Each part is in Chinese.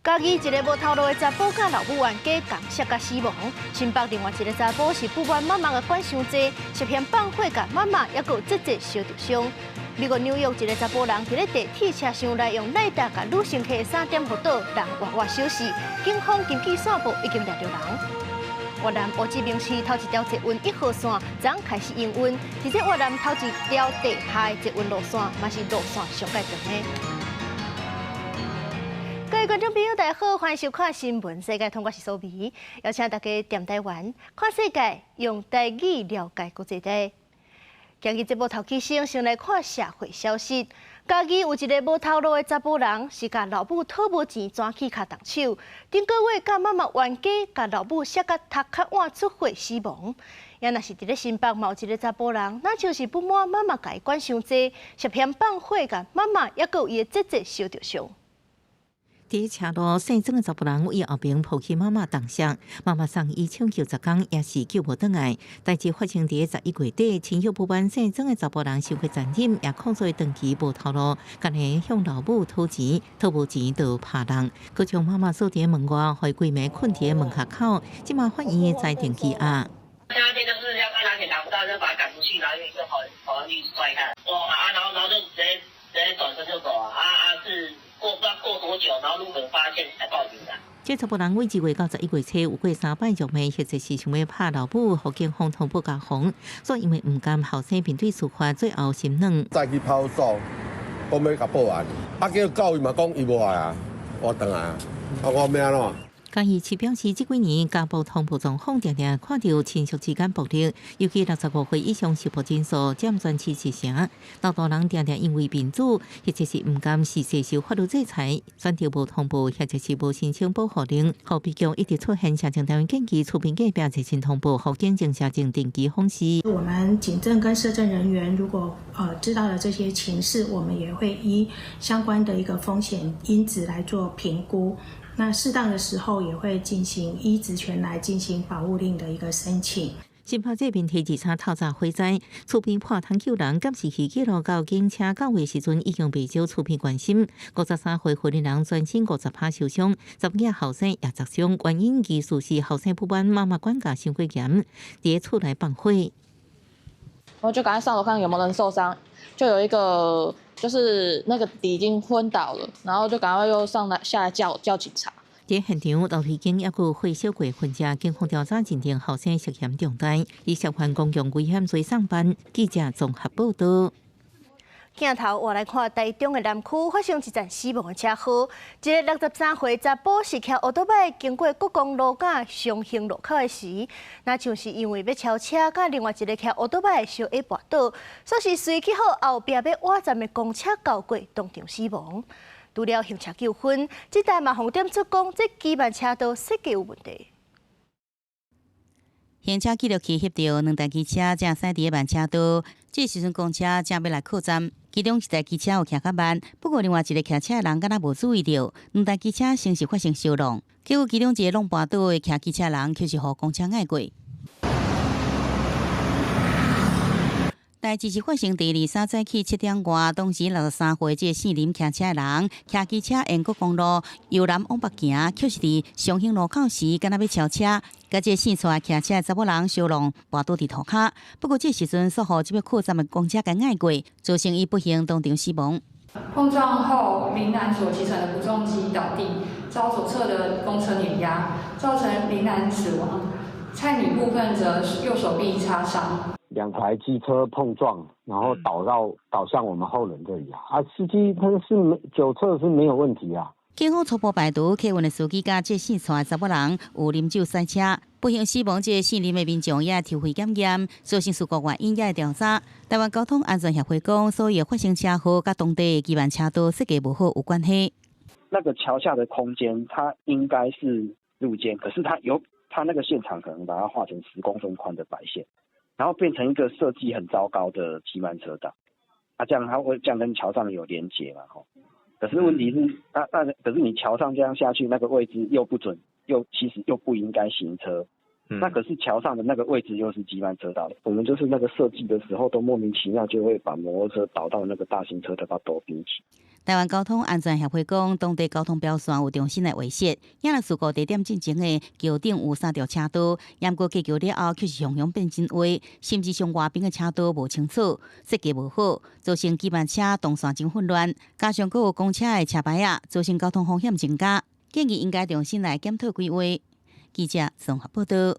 家己一个无头路的查甫甲老母冤家共杀甲死亡，新北另外一个查甫是不满妈妈的管伤济，涉嫌放火甲妈妈，也有直接烧着伤。美国纽约一个查甫人伫咧地铁车厢内用耐达甲女乘客3点互倒，人活活烧死。警方紧去散步，已经抓着人。越南乌志明市头一条捷运1号线昨开始营运，而且越南头一条地下捷运路线，嘛是路线上界长的。各位观众朋友，大家好，欢迎收看《新闻世界》，通过是苏眉，邀请大家踮台湾看世界，用台语了解国际地。今日节目头起先来看社会消息。家己有一个无头路的查甫人，是甲老母讨无钱，转去卡动手。顶个月甲妈妈冤家，甲老母杀甲头壳碗出血死亡。也若是伫咧新北某一个查甫人，那就是不满妈妈家己管伤济，涉嫌放火甲妈妈，也有伊的姐姐烧着伤。伫车路生种的查甫人为后边抱起妈妈动伤，妈妈送医抢救10天，也是救无倒来。代志发生伫11月底，亲友不满生种的查甫人受过残忍，也控诉长期无头路，干系向老母讨钱，讨无钱就拍人，佮将妈妈锁伫门外，害规暝困伫门下口，即马法院裁定羁押。现在就是要看他检查不到，就把他赶出去，然后就跑上去摔他，然后就直接转身就走是。不知道过多久，然后路人发现才报警的。这查甫人为2月到11月初有过3摆肉糜，或者是想要拍老母，互警方通报家访，所以因为唔甘后生面对司法，最后心软。再去跑走，讲要甲报案，叫教育嘛讲伊无来啊，我等来啊，我咩咯？嘉义市表示，这几年家暴通报状况常常看到亲属之间暴力，尤其65岁以上受暴人数占全市7成。老大人常常因为面子，或者是唔甘是接受法律制裁，选择无通报，或者是无申请保护令。后比局一直出现社政单位建议出兵隔壁热情通报，后警政社政定期封视。我们警政跟社政人员如果知道了这些情势，我们也会依相关的一个风险因子来做评估。那适当的时候也会进行依职权来进行保护令的一个申请。新北这边提2场透早火灾，厝边破窗救人，监视器记录到警车到位时阵已经未少厝边关心。53岁怀孕人全身50%受伤，10个后生也砸伤，原因疑似是后生不满妈妈管教伤过严，伫厝内放火。我就赶快上楼看有没有人受伤，就有一个就是那个已经昏倒了，然后就赶快又下来叫警察。在现场，楼梯间也有火烧过婚者，警方调查认定后生涉嫌重大，以涉嫌公共危险罪上班。记者综合报道。镜头换来看，台中的南区发生一件死亡的车祸。一个63岁查甫是骑奥多摆经过国光路甲双兴路口的时，那就是因为要超车，甲另外一个骑奥多摆相约跋倒，说是随去好后壁要挖站的公车交过，当场死亡。除了行车纠纷，这台嘛红点出讲，这基慢车道设计有问题。行车记录器翕到2台机车正驶伫慢车道，这时阵公车正要来靠站，其中1台机车有骑较慢，不过另外一个骑车的人敢若无注意到，2台机车先是发生相撞，结果其中一个弄跋倒的骑机车人却是互公车碍过。代志是发生第23早起7点外，当时63岁这姓林骑车的人骑机车沿国公路由南往北行，却是伫双兴路口时，敢若要超车，甲这姓蔡骑车的查某人相撞跋倒伫涂骹。不过这时阵疏忽这要靠站的公车甲碍过，造成伊不幸当场死亡。碰撞后，林男所骑乘的不重机倒地，遭左侧的公车碾压，造成林男死亡。蔡女部分则右手臂擦伤。2台机车碰撞，然后倒向我们后轮这里司机他是左侧是没有问题啊。警方初步排除客运的司机甲这姓蔡的查某人有啉酒赛车，不幸死亡这姓林的民众也抽血检验，造成事故原因也会调查。台湾交通安全协会讲，所有发生车祸甲当地的基慢车道设计不好有关系。那个桥下的空间，它应该是路肩，可是它那个现场可能把它画成10公分宽的白线。然后变成一个设计很糟糕的骑慢车道，这样它会这样跟桥上有连结嘛？可是问题是，可是你桥上这样下去，那个位置又不准，其实又不应该行车。那可是桥上的那个位置又是骑慢车道，我们就是那个设计的时候都莫名其妙就会把摩托车导到那个大型车道到多边去。台湾交通安全协会讲，当地交通标线有重新的维设，也若事故地点进前的桥顶有3条车道，严过架桥了后，却是常常变真歪，甚至上外边的车道无清楚，设计无好，造成基班车动线真混乱，加上还有公车的车牌啊，造成交通风险增加。建议应该重新来检讨规划。记者综合报道。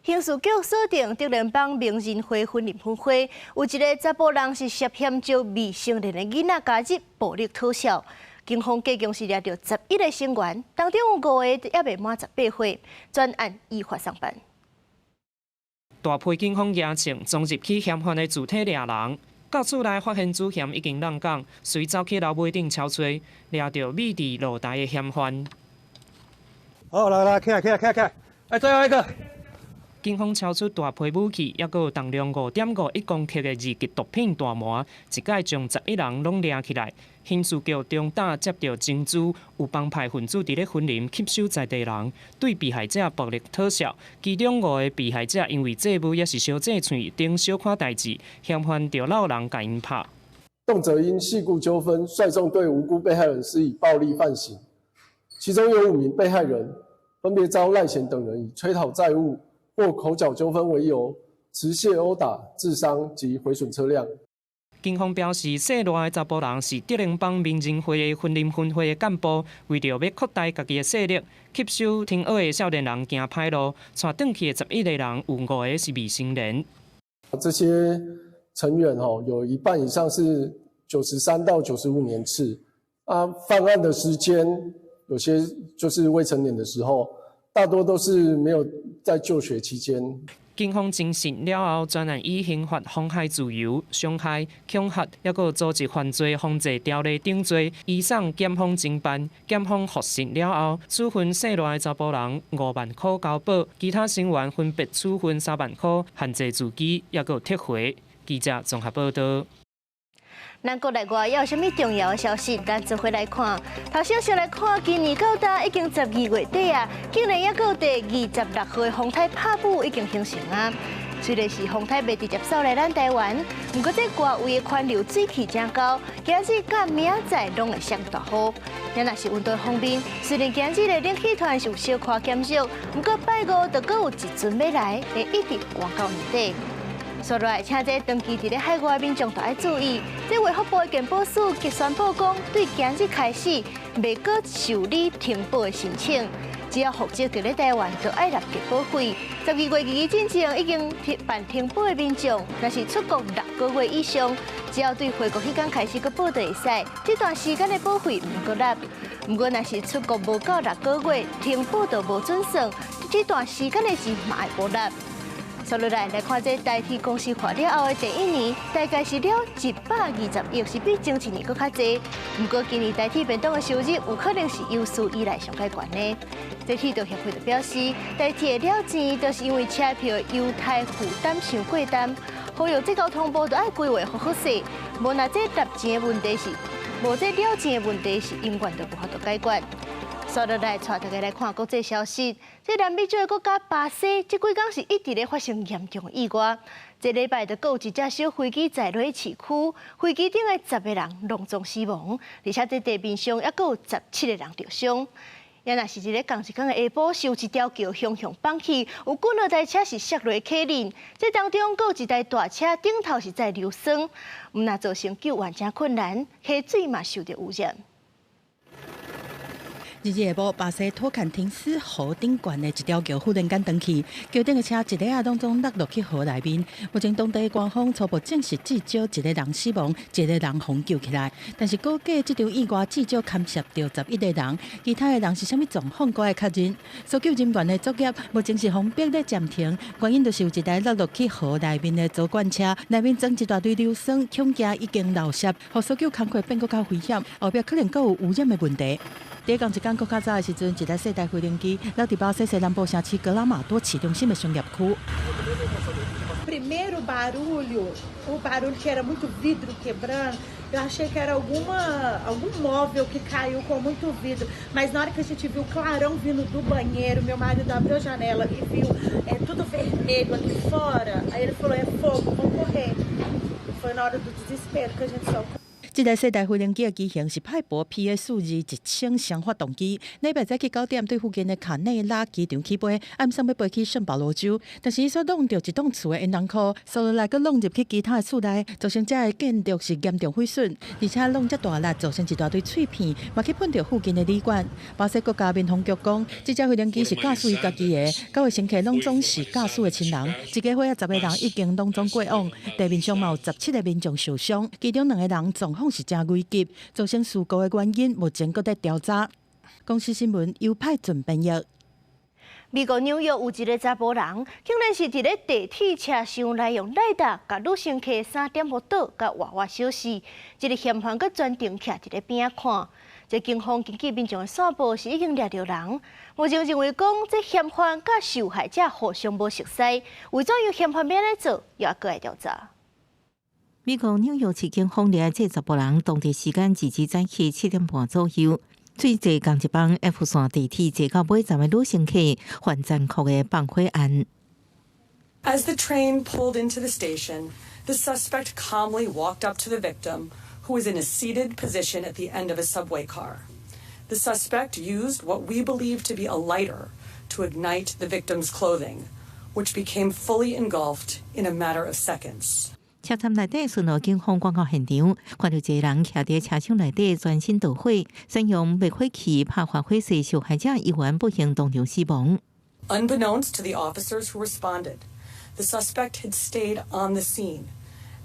刑事局锁定德联邦名人会婚礼分会，有一个查甫人是涉嫌招未成年的囡仔加入暴力讨小。警方加强是抓到11个成员，当中有5个也未满18岁，专案依法上班。大批警方严惩总入去嫌犯的主体掠人，到厝内发现主嫌已经浪港，随走去楼尾顶敲碎，抓到密伫露台的嫌犯。好，来，起来！哎，最后一个。警方敲出大批武器，也有重量5.51公克的2级毒品大麻，一概将11人拢抓起来。刑事局中打接到chứng据，有帮派分子伫咧婚林吸收在地人，对被害者暴力讨小。其中5个被害者因为祭母也是小姐喙等小可代志，嫌犯就闹人甲因拍。动辄因事故纠纷，率众对无辜被害人施以暴力犯行，其中有5名被害人分别遭赖贤等人以催讨债务或口角纠纷为由，持械殴打、致伤及毁损车辆。警方表示，涉案的查甫人是德联邦名人会的婚林分会的干部，为着要扩大家己的势力，吸收听学的少年人行歹路，带转去的11个人有5个是未成年。这些成员有一半以上是93到95年次，犯案的时间有些就是未成年的时候。大多都是没有在就学期间。警方侦讯了后，专案以刑法妨害自由、伤害、恐吓，还有组织犯罪防治条例等罪，移送检方侦办。检方核实了后，处分涉案的查甫人5万块交保，其他成员分别处分3万块，限制自机，也有撤回。记者综合报道。咱国内外有啥物重要的消息？咱做回来看。头先先来看，今年到达已经12月底啊，竟然还有第26号的风台拍布已经形成啊。虽然是风台未直接扫来咱台湾，不过这外围的环流水气真高，今日甲明仔拢会上大雨。也若是温度方面，虽然今日的冷气团是有小可减少，不过拜5就阁有一阵要来，会一直玩到年底。所以来，请这长期伫咧海外的民众都要注意，这卫福部的健保署急宣布讲，对今日开始未搁受理停保的申请，只要户籍伫咧台湾，就要纳健保费。12月期进前已经办停保的民众，若是出国6个月以上，只要对回国迄天开始搁报就会使，这段时间的保费唔搁纳。不过若是出国无到6个月，停保就无准算，这段时间的钱嘛会补纳。接落来看这代替公司化了后的第1年，大概是了120亿，是比前1年搁较济。不过今年代替便当的收入有可能是有史以来上较悬的。这铁道协会就表示，代替的了钱都是因为车票优待负担伤过重，呼吁这交通部就要规划好势。无那这纳钱的问题是，无这了钱的问题是永远都无法度解决。接落来，带大家来看国际消息。这南美洲的国家巴西，这几天是一直咧发生严重意外。这礼拜就有一架小飞机载落去市区，飞机顶的10个人隆重死亡，而且这地面上还有17个人受伤。也若是一个同一天的下晡，是有一条桥向放起，有几落台车是摔落去林。这当中还有一台大车顶头是在流酸，唔那造成救援真困难，溪水嘛受到污染。日下晡，巴西托坎廷斯河顶悬的一条桥忽然间断去，桥顶的车一个当中落去河内面。目前当地官方初步证实至少1个人死亡，1个人获救起来。但是估计这场意外至少牵涉到11个人，其他的人是啥物状况，还会确认。搜救人员的作业目前是封闭咧暂停，原因就是有一台落去河内面的左罐车，内面装一大堆硫酸，恐惊已经漏泄，互搜救工作变更较危险，后壁可能阁有污染的问题。第一讲一天更较早的时阵，一台世代飞行机落伫巴西西南部城市格拉马多市中心的商业区。Primeiro barulho, o barulho que era muito vidro quebrando, eu achei que era algum móvel que caiu com muito vidro. Mas na hora que a gente viu o clarão vindo do banheiro, meu marido abriu a janela e viu tudo vermelho aqui fora. Aí ele falou, é fogo, vamos correr. Foi na hora do desespero que a gente só 这台世代飞行机的机型是派博 PS 数字1000双发动机，礼拜早起9点对附近的卡内拉机场起飞，暗时要飞去圣保罗州，但是伊所弄到一栋厝的烟筒库，所落来佮弄入去其他的厝内，造成这个建筑是严重毁损，而且弄遮大力，造成一大堆碎片，嘛去喷到附近的旅馆。巴西国家民航局讲，这架飞行机是驾驶伊家己的，9位乘客拢总是驾驶的亲人，一家伙10个人已经拢总过往，地面上嘛有17个民众受伤，其中2个人状况是真危急，造成事故的原因目前搁在调查。公司新闻由派准编译。美国纽约有一个查甫人，竟然是伫咧地铁车厢内用赖达甲女乘客3点互倒，甲活活小死。这个嫌犯阁专程徛伫咧边仔看。这警方根据民众的线报是已经抓到人，目前认为讲这嫌犯甲受害者互相无熟悉，为怎样嫌犯免来做，也搁来调查。美国纽约市警方抓这查甫人，当地时间2日早起7点半左右。最坐同一班 F 线地铁坐到尾站的女乘客犯残酷的放火案。As the train pulled into the station, the suspect calmly walked up to the victim, who was in a seated position at the end of a subway car. The suspect used what we believe to be a lighter to ignite the victim's clothing, which became fully engulfed in a matter of seconds. 车站内底巡逻警方赶到现场，看到一个人徛伫车厢内底专心导火，先用灭火器拍发火势，受害者依然不幸当场死亡。Unbeknownst to the officers who responded, the suspect had stayed on the scene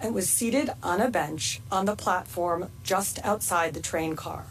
and was seated on a bench on the platform just outside the train car.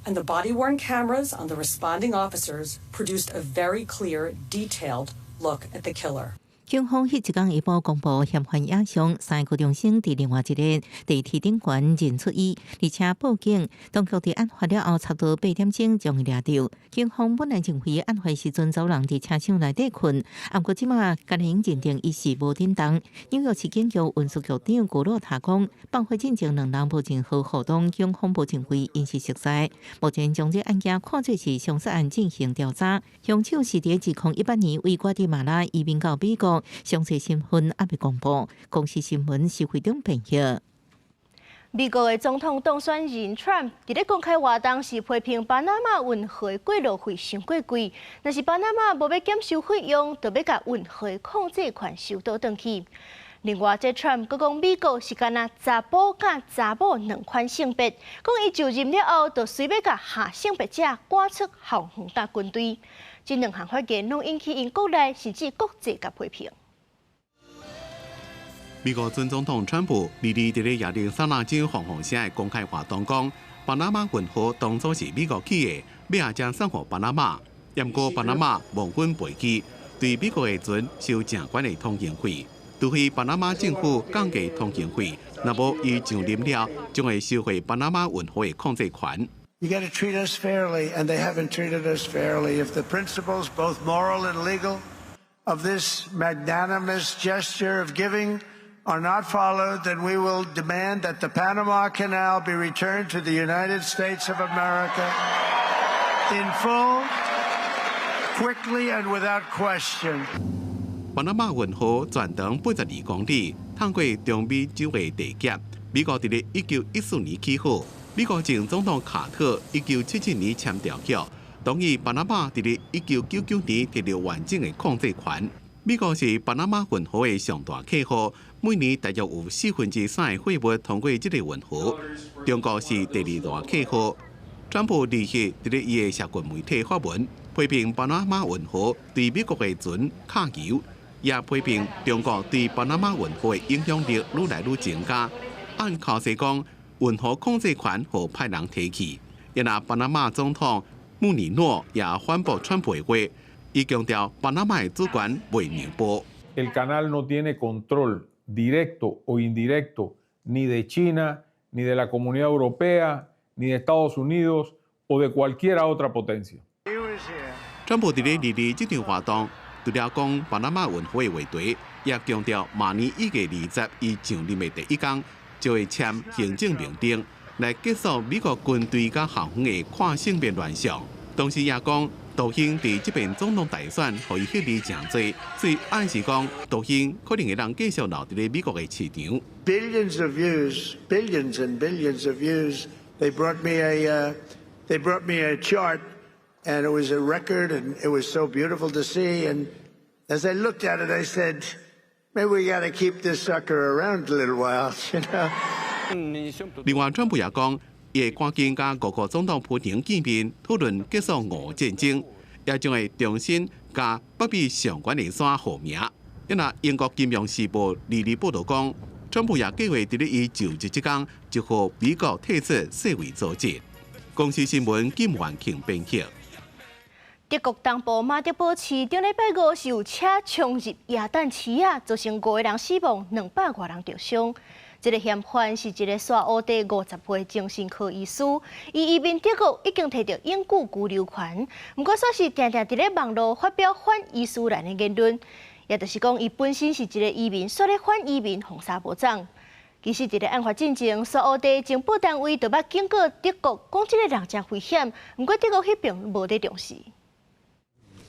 And the body-worn cameras on the responding officers produced a very clear, detailed look at the killer. 警方迄一天一报公布嫌犯影像，3个高中生伫另外一个地铁顶悬认出伊，而且报警。当局伫案发了后，差不多8点钟将伊抓到。警方本来认为案发时阵遭人伫车厢内底困，不过即马家庭认定伊是无振动。纽约市警局运输局长古洛塔讲，放火进前2人无任何活动，警方无认为因是熟悉。目前将这案件看作是凶杀案进行调查，凶手是伫2018年为瓜地马拉移民到美国。详细身份还未公布，公司新闻是会中编译。美国的总统当选人 Trump 伫咧公开活动时批评巴拿马运河的过路费伤过贵，若是巴拿马无要减收费用，就要甲运河的控制权收倒转去。另外，这 Trump 佫讲美国是干那查甫甲查某2款性别，讲伊就任了后，就随要甲下性别者赶出航空甲军队。这2项发言拢引起因国内甚至国际甲批评。美国前总统川普伫咧亚利桑那州防洪省的公开活动讲，巴拿马运河当初是美国起的，要将送互巴拿马，不过巴拿马忘本赔基，对美国的船收正悬的通行费。除非巴拿马政府降低通行费，若无伊上任了，将会收回巴拿马运河的控制权。You got to treat us fairly, and they haven't treated us fairly. If the principles, both moral and legal, of this magnanimous gesture of giving are not followed, then we will demand that the Panama Canal be returned to the United States of America in full, quickly, and without question. 巴拿马运河全长82公里，通过中美洲的地界。美国伫1914年起好。美国前总统卡特1977年签条约，同意巴拿马伫1999年摕到完整的控制权。美国是巴拿马运河的上大客户，每年大约有3%的货物通过这个运河。中国是第2大客户。川普日前伫伊的社群媒体发文，批评巴拿马运河对美国的船卡油，也批评中国对巴拿马运河的影响力愈来愈增加。按考试讲。运河控制权和派人提起，也拿巴拿马总统穆尼诺也反驳川普的话，伊强调巴拿马的主权未让步。El canal no tiene control directo o indirecto ni de China, ni de la Comunidad Europea, ni de Estados Unidos o de cualquier otra potencia. 川普伫咧2日这场活动，除了讲巴拿马运河的话题，也强调明年1月20日伊上任的第1天。就会签行政命令来结束美国军队甲航空的跨性别乱象。同时也讲，杜兴伫这边总统大选，互伊获利诚多，所以暗示讲杜兴可能会让继续留伫咧美国嘅市场。Billions of views, billions and billions of views. They brought me a chart, and it was a record, and it was so beautiful to see. And as I looked at it, I said, maybe we got to keep this sucker around a little while, you know. 另外，川普也讲，伊会赶紧甲各国总统普京见面，讨论结束俄战争，也将会重新甲北美上悬的山号名。因那英国金融时报日报道讲，川普也计划伫咧伊就职之天，就和美国退出世卫组织。公司新闻金元庆编辑。德国东部马德堡市上礼拜五是有车冲入耶诞市啊，造成5个人死亡，200多人受伤。这个嫌犯是一个刷乌地50岁精神科医师，伊移民德国已经摕到永久居留权，不过说是常常伫咧网络发表反伊斯兰的言论，也就是讲伊本身是一个移民，说咧反移民封杀无踪。其实，伫咧案发进前，刷乌地情报单位就捌警告德国，讲这个人真危险，不过德国迄边无咧重视。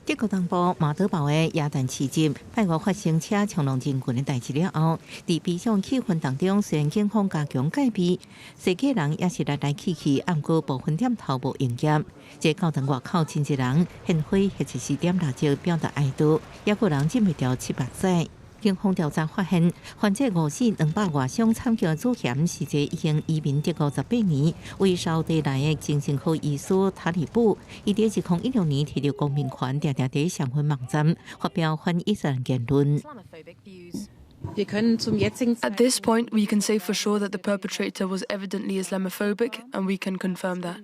德国东部马德堡的耶诞市集，拜五发生车冲撞人群的代志了后，伫悲伤气氛当中，虽然警方加强戒备，世界人也是来来去去，暗过部分店头无营业。这教堂外口亲戚人献花或者是点蜡烛表达哀悼，也有人忍袂住7、8岁。警方调查发现，患者5死200多伤惨叫主嫌是一个已经移民德国18年、为沙地来的精神科医师塔里布。伊伫2016年摕到公民权，常常伫上分网站发表反伊斯兰言论。At this point, we can say for sure that the perpetrator was evidently Islamophobic, and we can confirm that.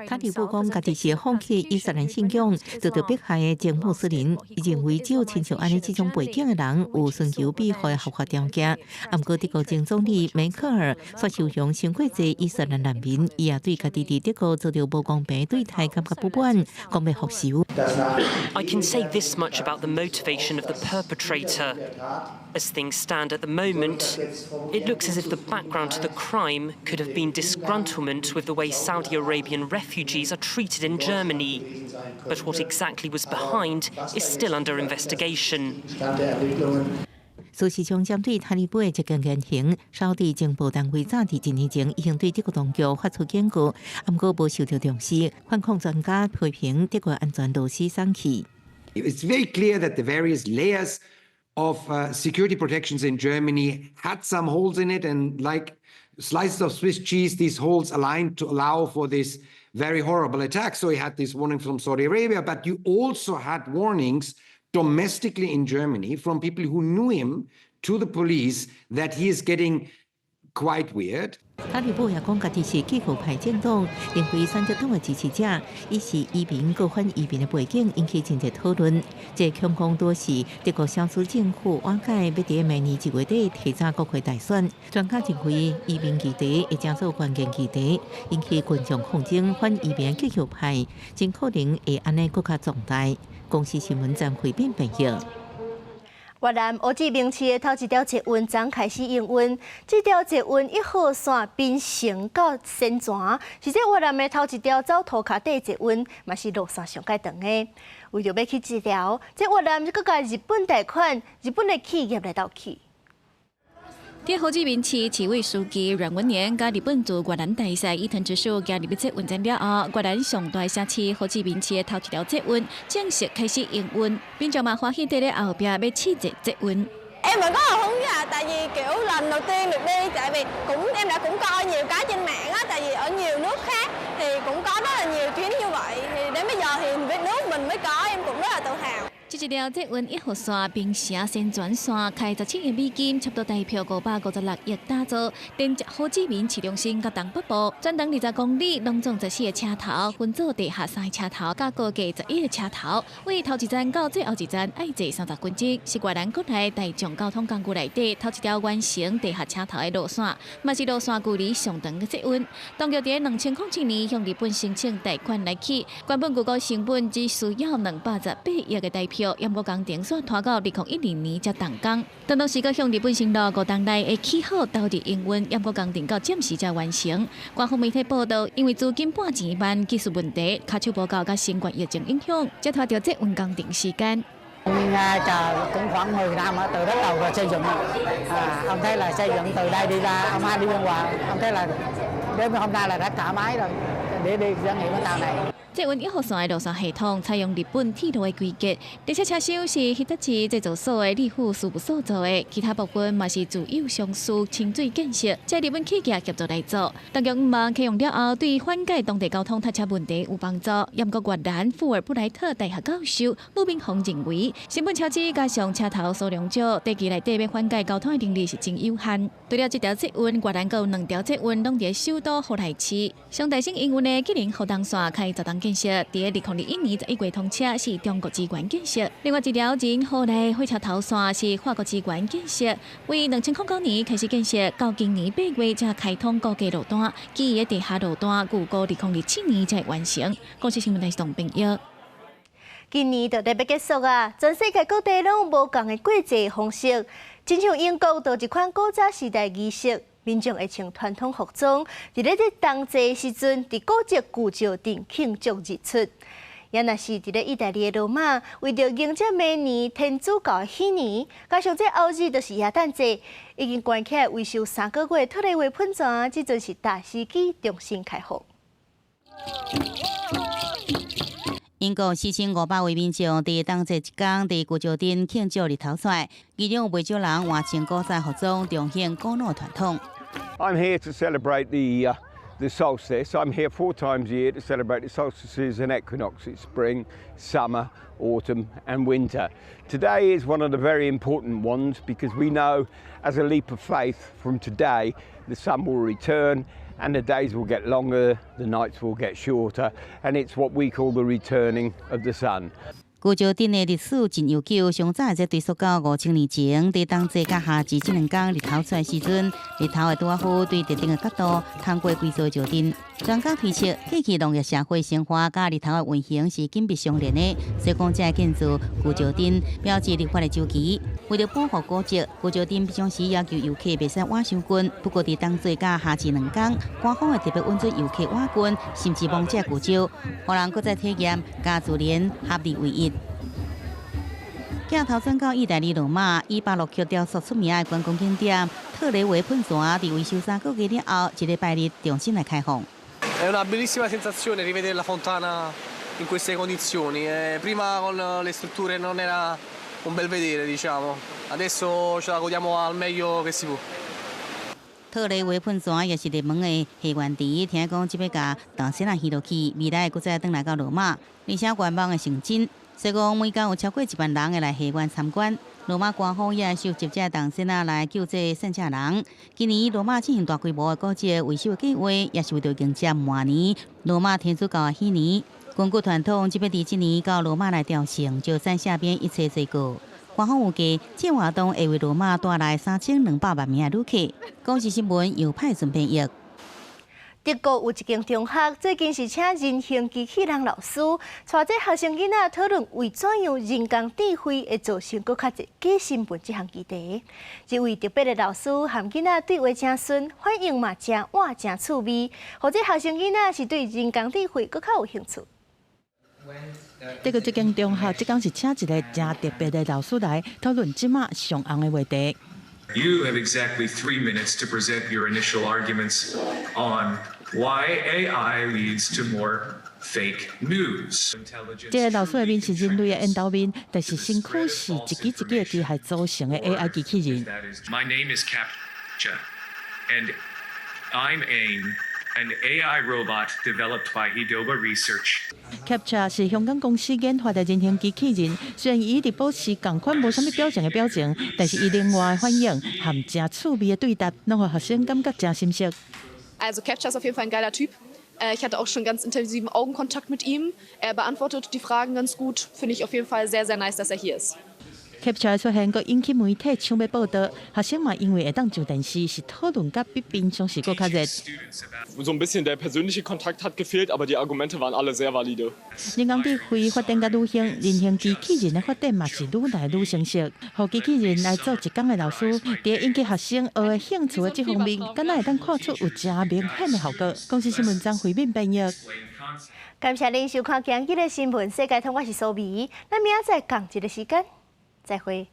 塔利布讲，家己是放弃伊斯兰信仰，遭到迫害的前穆斯林，伊认为只有亲像安尼这种背景的人有寻求庇护的合法条件。不过，德国前总理梅克尔却受伤伤过济伊斯兰难民，伊也对家己伫德国遭到无公平对待感觉不满，讲要复仇。I can say this much about the motivation of the perpetrator. As things stand at the moment, it looks as if the background to the crime could have been disgruntlement with the way Saudi Arabian refugees are treated in Germany. But what exactly was behind is still under investigation. 事实上，针对塔利班的这个言行，沙地情报单位早伫1年前已经对德国当局发出警告，不过无受到重视。反恐专家批评德国安全螺丝松气。It's very clear that the various layers of security protections in Germany had some holes in it, and like slices of Swiss cheese, these holes aligned to allow for this very horrible attack. So you had this warning from Saudi Arabia, but you also had warnings domestically in Germany from people who knew him to the police that he is getting quite weird. 塔利布也讲，家己是机构派政党，认为三只党的支持者，伊是移民、各反移民的背景，引起真侪讨论。这恐慌多是德国小苏政府瓦解，要伫明年1月底提早国会大选。专家认为，移民议题会成做关键议题，引起群众抗争，反移民机构派，真可能会安尼更加重大。公司新闻站回变朋友。越南乌志明市的头一条捷运昨开始营运，这条捷运1号线槟城到新泉，是这越南的头一条走涂骹底捷运，嘛是路线上界长的。为着要去这条，这越南佫甲日本贷款，日本的企业来斗起。伫胡志明市市委书记阮文年甲日本驻越南大使伊藤直树加入捷运站了后，越南上大城市胡志明市的头一条捷運正式開始營運，民眾嘛歡喜喺咧後壁要試坐捷運。Em vẫn rất là hứng là tại vì kiểu lần đầu tiên được đi, tại vì em đã cũng coi nhiều cái trên mạng á, tại vì ở nhiều nước khác thì cũng có rất là nhiều chuyến như vậy, thì đến bây giờ thì nước mình mới có, em cũng rất là tự hào. 这一条捷运1號線槟城新泉線開17億美金，差不多代表556億打造，連接胡志明市中心甲東北部，全長20公里，攏總14個車頭，分做地下3個車頭，甲高架11個車頭。為頭一站到最後一站愛坐30分鐘，是越南國內大眾交通工具內底頭一條完成地下車頭的路線，嘛是路線距離上長的捷運。當局喺2007年向日本申請貸款來起，原本預估成本只需要218億的台票。票，延国工程线拖到2012年才动工。当时佮向日本承诺5年内会起好投入营运，延国工程到暂时才完成。官方媒体报道，因为资金半钱慢、技术问題、卡手報告甲新冠疫情影響，才拖到這運工程時間。Chờ cũng khoảng 10 năm từ bắt đầu rồi xây dựng. Ông thấy là xây dựng từ đây đi ra, ông hai đi Biên Hòa, ông thấy là đến hôm nay là đã thoải mái rồi để đi trải nghiệm cái tàu này. 捷運1號線的路線系統採用日本鐵路的規格，這些車廂是日立市製造所的立富事務所做的，其他部分嘛是自有上司清水建設，即日本企業協助來做。當局唔望啟用了後，對緩解當地交通塞車問題有幫助。英國越南富爾布萊特大學教授魯炳宏認為，成本超支加上車頭數量少，短期內底要緩解交通的能力是真有限。除了這條捷運，越南還有2條捷運攏在首都河內市，上大型營運的吉林河東線開10檔建設，在2021年11月通車是中國資源建設。另外一條人河內火車頭線是法國資源建設，為2009年開始建設，到今年8月才開通高架路段，其餘的地下路段預估2027年才完成。國際新聞台是董炳玉。今年就要結束啊！全世界各地攏無共的過節方式，親像英國就一款古早時代儀式。民眾會穿傳統服裝，伫咧冬節時陣，佇古蹟舊照鎮慶祝日出。也若是伫咧意大利的羅馬，為着迎接明年天主教的喜年，加上這後日就是耶誕節，已經關起來維修3個月，脫離為噴泉，即陣是大司機重新開放。英國4500位民眾伫冬節一天伫舊照鎮慶祝日頭曬，其中有不少人換穿古早服裝，重現古老傳統。I'm here to celebrate the solstice. I'm here 4 times a year to celebrate the solstices and equinoxes: spring, summer, autumn, and winter. Today is one of the very important ones because we know, as a leap of faith, from today the sun will return. And the days will get longer, the nights will get shorter, and it's what we call the returning of the sun. 舊照鎮的歷史真悠久，上早則追溯到5000年前，伫冬節甲夏至這兩天日頭出來時陣，日頭會拄啊好對特定的角度通過規劃照鎮。專家推測，過去農業社會生活甲日頭的運行是緊密相連的，所以講這建築舊照鎮標誌立法的周期。為了保護古蹟，舊照鎮平常時要求遊客袂使挖傷滾，不過伫冬節甲夏至兩天，官方會特別允許遊客挖滾，甚至妄借舊照，讓人擱再體驗甲自然合二為一。鏡頭轉到意大利羅馬，以巴洛克雕塑出名的觀光景點特雷維噴泉，伫維修3個月了後，一禮拜日重新來開放。È una bellissima sensazione rivedere la fontana in queste condizioni. Prima con le strutture non era un bel vedere, diciamo. Adesso ce la godiamo al meglio che si può. 特雷維噴泉也是熱門的下原地，聽講即要甲當先人移落去，未來會再轉來到羅馬，而且觀光的成真。所以講每天有超過1萬人會來下原參觀。羅馬官方也收集這當先人來救濟聖者人。今年羅馬進行大規模的古蹟維修計劃，也是為了迎接明年羅馬天主教的喜年。根據傳統，即要佇今年到羅馬來朝聖，就山下邊一切罪過。官方預計，這活動會為羅馬帶來3200萬名的旅客。國際新聞由派準備譯。德國有一間中學，最近是請人形機器人老師，帶這學生囡仔討論為怎樣人工智慧會造成更較濟假新聞這項議題。一位特別的老師和囡仔對話真順，反應嘛真活真趣味，或者學生囡仔是對人工智慧更較有興趣。這個這間中學，即講是請一個真特別的老師來討論即馬上紅的話題。You have exactly 3 minutes to present your initial arguments on why AI leads to more fake news. 這個老師的面是人類的引導面，但是身軀是一支一支的機械組成的 AI 機器人。My name is CAPTCHA, and I'm AIM.An AI robot developed by Hedoba Research. CAPTCHA 是香港公司研發的人形機器人，雖然伊一直保持同款無啥物表情的表情，但是伊另外反應和真趣味的對答，讓學生感覺真深刻。Also CAPTCHA ist auf jeden Fall ein geiler Typ. Ich hatte auch schon ganz intensiven Augenkontakt mit ihm. Er beantwortet die Fragen ganz gut. Finde ich auf jeden Fall sehr, sehr nice, dass er hier ist. 翕出来出现，佮引起媒体抢要报道。学生嘛，因为会当上电视，是讨论甲比平常时搁较热。So ein bisschen der persönliche Kontakt hat gefehlt, aber die Argumente waren alle sehr valide. 人工智慧发展甲愈行，人形机器人的发展嘛是愈来愈成熟。互机器人来做一工的老师，伫引起学生学的兴趣的这方面，敢若会当看出有真明显的效果。公司新闻张回面编译。感谢您收看今日的新闻世界通，我是苏眉，咱明仔载同一个时间再会。